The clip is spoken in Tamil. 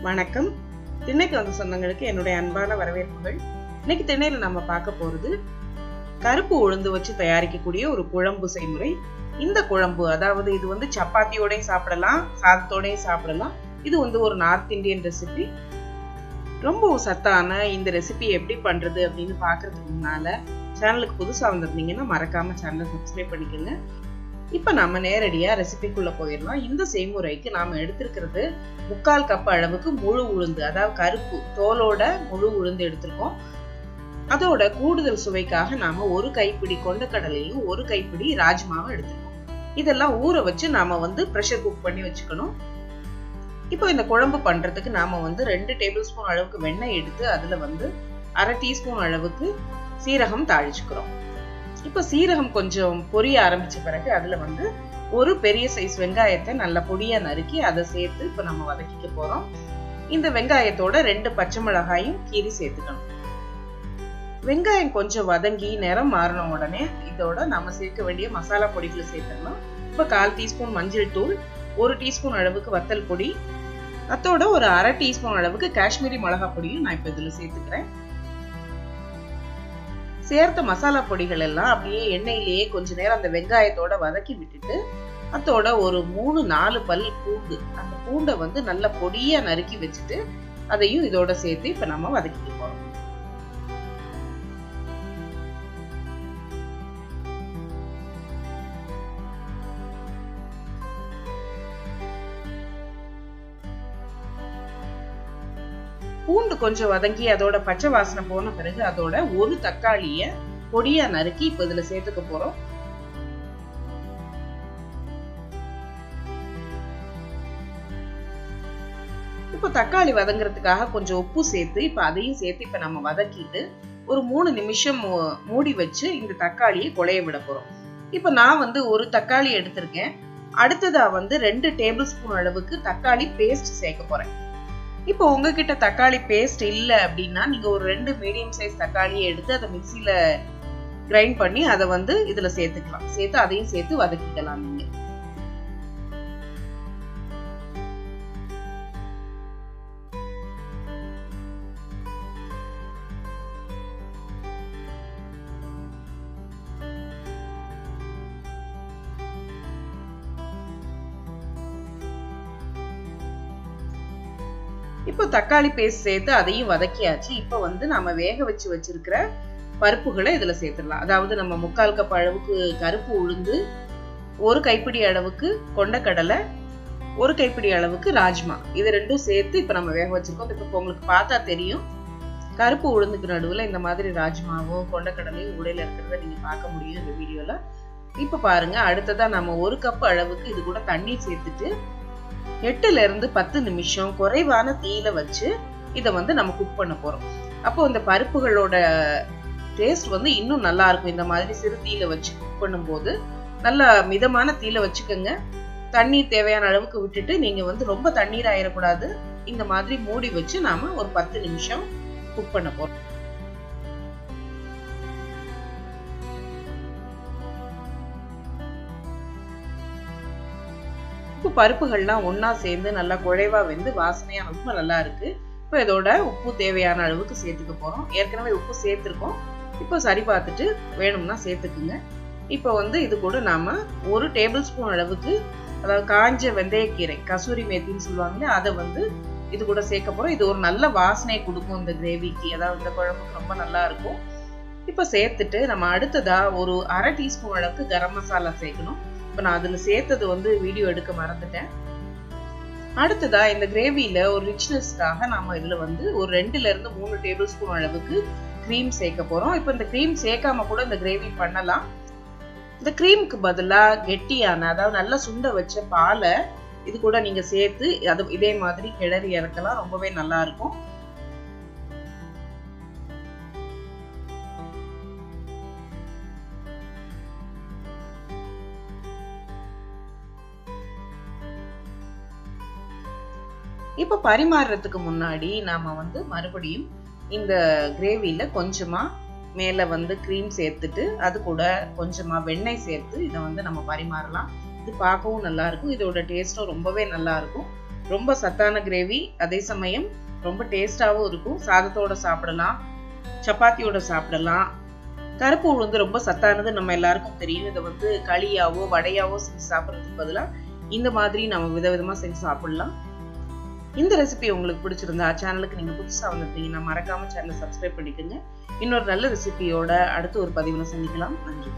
வணக்கம். திண்ணைக்கு வந்த சொந்தங்களுக்கு என்னுடைய அன்பான வரவேற்புகள். இன்னைக்கு திண்ணையில நம்ம பார்க்க போறது கருப்பு உளுந்து வச்சு தயாரிக்கக்கூடிய ஒரு குழம்பு செய்முறை. இந்த குழம்பு அதாவது இது வந்து சப்பாத்தியோடயும் சாப்பிடலாம், சாதத்தோடயும் சாப்பிடலாம். இது வந்து ஒரு நார்த் இந்தியன் ரெசிபி. ரொம்ப சத்தான இந்த ரெசிபி எப்படி பண்றது அப்படின்னு பாக்குறதுக்கு முன்னால சேனலுக்கு புதுசா வந்திருந்தீங்கன்னா மறக்காம சேனலை சப்ஸ்கிரைப் பண்ணிக்கோங்க. இப்ப நம்ம நேரடியா ரெசிபிக்குள்ள போயிடலாம். இந்த செய்முறைக்கு நாம எடுத்திருக்கிறது 3/4 கப் அளவுக்கு முழு உளுந்து, அதாவது கருப்பு தோலோட முழு உளுந்து எடுத்திருக்கோம். அதோட கூடுதல் சுவைக்காக நாம 1 கைப்பிடி கொண்டக்கடலையும் 1 கைப்பிடி ராஜ்மாவும் எடுத்திருக்கோம். இதெல்லாம் ஊற வச்சு நாம வந்து பிரஷர் குக் பண்ணி வச்சுக்கணும். இப்போ இந்த குழம்பு பண்றதுக்கு நாம வந்து 2 டேபிள் ஸ்பூன் அளவுக்கு வெண்ணெய் எடுத்து அதுல வந்து 1/2 டீஸ்பூன் அளவுக்கு சீரகம் தாளிச்சுக்கிறோம். இப்ப சீரகம் கொஞ்சம் பொரிய ஆரம்பிச்ச பிறகு அதுல வந்து ஒரு பெரிய சைஸ் வெங்காயத்தை நல்லா பொடியா நறுக்கி அதை சேர்த்து இப்ப நம்ம வதக்கிக்க போறோம். இந்த வெங்காயத்தோட 2 பச்சை மிளகாயும் கீறி சேர்த்துக்கணும். வெங்காயம் கொஞ்சம் வதங்கி நிறம் மாறின உடனே இதோட நம்ம சேர்க்க வேண்டிய மசாலா பொடிகளை சேர்த்துக்கலாம். இப்ப 1/4 டீஸ்பூன் மஞ்சள் தூள், 1 டீஸ்பூன் அளவுக்கு வத்தல் பொடி, அதோட ஒரு 1/2 டீஸ்பூன் அளவுக்கு காஷ்மீரி மிளகாய் பொடியும் நான் இப்ப இதுல சேர்த்துக்கிறேன். சேர்த்த மசாலா பொடிகள் எல்லாம் அப்படியே எண்ணெயிலேயே கொஞ்ச நேரம் அந்த வெங்காயத்தோட வதக்கி விட்டுட்டு அதோட ஒரு 3-4 பல் பூண்டு, அந்த பூண்டை வந்து நல்ல பொடியா நறுக்கி வச்சுட்டு அதையும் இதோட சேர்த்து இப்ப நம்ம வதக்கிக்க போறோம். பூண்டு கொஞ்சம் வதங்கி அதோட பச்சை வாசனை போன பிறகு அதோட ஒரு தக்காளிய பொடியா நறுக்கி இப்ப இதுல சேர்த்துக்க போறோம். இப்ப தக்காளி வதங்குறதுக்காக கொஞ்சம் உப்பு சேர்த்து இப்ப அதையும் சேர்த்து இப்ப நம்ம வதக்கிட்டு ஒரு 3 நிமிஷம் மூடி வச்சு இந்த தக்காளியை குழைய விட போறோம். இப்ப நான் வந்து ஒரு தக்காளி எடுத்திருக்கேன். அடுத்ததா வந்து 2 டேபிள் ஸ்பூன் அளவுக்கு தக்காளி பேஸ்ட் சேர்க்க போறேன். இப்போ உங்ககிட்ட தக்காளி பேஸ்ட் இல்ல அப்படின்னா நீங்க ஒரு 2 மீடியம் சைஸ் தக்காளியை எடுத்து அதை மிக்சியில கிரைண்ட் பண்ணி அதை வந்து இதுல சேர்த்துக்கலாம். சேர்த்து அதையும் சேர்த்து வதக்கிக்கலாம். நீங்க இப்போ தக்காளி பேஸ்ட் சேர்த்து அதையும் வதக்கியாச்சு. இப்ப வந்து நம்ம வேக வச்சு வச்சிருக்கிற பருப்புகளை இதுல சேர்த்துடலாம். அதாவது நம்ம 3/4 கப் அளவுக்கு கருப்பு உளுந்து, 1 கைப்பிடி அளவுக்கு கொண்டக்கடலை, 1 கைப்பிடி அளவுக்கு ராஜ்மா, இது ரெண்டும் சேர்த்து இப்ப நம்ம வேக வச்சிருக்கோம். இப்ப உங்களுக்கு பார்த்தா தெரியும் கருப்பு உளுந்துக்கு நடுவுல இந்த மாதிரி ராஜ்மாவும் கொண்டக்கடலையும் உடையில இருக்கிறத நீங்க பார்க்க முடியும் இந்த வீடியோல. இப்ப பாருங்க, அடுத்ததா நம்ம 1 கப் அளவுக்கு இது கூட தண்ணி சேர்த்துட்டு 8ல இருந்து 10 நிமிஷம் குறைவான தீயில வச்சு இதை வந்து நம்ம குக் பண்ண போறோம். அப்போ இந்த பருப்புகளோட டேஸ்ட் வந்து இன்னும் நல்லா இருக்கும். இந்த மாதிரி சிறு தீயில வச்சு குக் பண்ணும்போது நல்லா மிதமான தீயில வச்சுக்கோங்க. தண்ணீர் தேவையான அளவுக்கு விட்டுட்டு நீங்க வந்து ரொம்ப தண்ணீர் ஆயிடக்கூடாது. இந்த மாதிரி மூடி வச்சு நாம ஒரு 10 நிமிஷம் குக் பண்ண போறோம். இப்போ பருப்புகள்லாம் ஒன்னா சேர்ந்து நல்லா குழைவா வெந்து வாசனையா ரொம்ப நல்லா இருக்கு. இப்போ இதோட உப்பு தேவையான அளவுக்கு சேர்த்துக்க போறோம். ஏற்கனவே உப்பு சேர்த்திருக்கோம். இப்போ சரி பார்த்துட்டு வேணும்னா சேர்த்துக்குங்க. இப்போ வந்து இது கூட நாம 1 டேபிள் ஸ்பூன் அளவுக்கு அதாவது காஞ்ச வெந்தயக்கீரை, கசூரி மேத்தின்னு சொல்லுவாங்க, அதை வந்து இது கூட சேர்க்க போறோம். இது ஒரு நல்ல வாசனையை கொடுக்கும் இந்த கிரேவிக்கு, அதாவது இந்த குழம்புக்கு ரொம்ப நல்லா இருக்கும். இப்போ சேர்த்துட்டு நம்ம அடுத்ததா ஒரு 1/2 டீஸ்பூன் அளவுக்கு கரம் மசாலா சேர்க்கணும். இப்ப நான் அதுல சேர்த்தது வந்து வீடியோ எடுக்க மறந்துட்டேன். அடுத்ததா இந்த கிரேவில ஒரு ரிச்னஸ்க்காக நாம இதுல வந்து ஒரு 2ல இருந்து 3 டேபிள் ஸ்பூன் அளவுக்கு கிரீம் சேர்க்க போறோம். இப்ப இந்த கிரீம் சேர்க்காம கூட இந்த கிரேவி பண்ணலாம். இந்த கிரீமுக்கு பதிலா கெட்டியான, அதாவது நல்லா சுண்ட வச்ச பாலை இது கூட நீங்க சேர்த்து அது இதே மாதிரி கிளறி இறக்கலாம். ரொம்பவே நல்லா இருக்கும். இப்ப பரிமாறுறதுக்கு முன்னாடி நாம வந்து மறுபடியும் இந்த கிரேவில கொஞ்சமா மேல வந்து கிரீம் சேர்த்துட்டு அது கூட கொஞ்சமா வெண்ணெய் சேர்த்து இதை வந்து நம்ம பரிமாறலாம். இது பார்க்கவும் நல்லா இருக்கும். இதோட டேஸ்டும் ரொம்பவே நல்லா இருக்கும். ரொம்ப சத்தான கிரேவி, அதே சமயம் ரொம்ப டேஸ்டாவும் இருக்கும். சாதத்தோட சாப்பிடலாம், சப்பாத்தியோட சாப்பிடலாம். கருப்பு உளுந்து ரொம்ப சத்தானது நம்ம எல்லாருக்கும் தெரியும். இதை வந்து களியாவோ வடையாவோ செஞ்சு சாப்பிட்றதுக்கு பதிலாக இந்த மாதிரி நம்ம விதவிதமா செஞ்சு சாப்பிடலாம். இந்த ரெசிபி உங்களுக்கு பிடிச்சிருந்தா சேனலுக்கு நீங்க புதுசா வந்திருந்தீங்கன்னா மறக்காம சேனலை சப்ஸ்கிரைப் பண்ணிக்கோங்க. இன்னொரு நல்ல ரெசிபியோட அடுத்த ஒரு பதிவுல சந்திக்கலாம். நன்றி.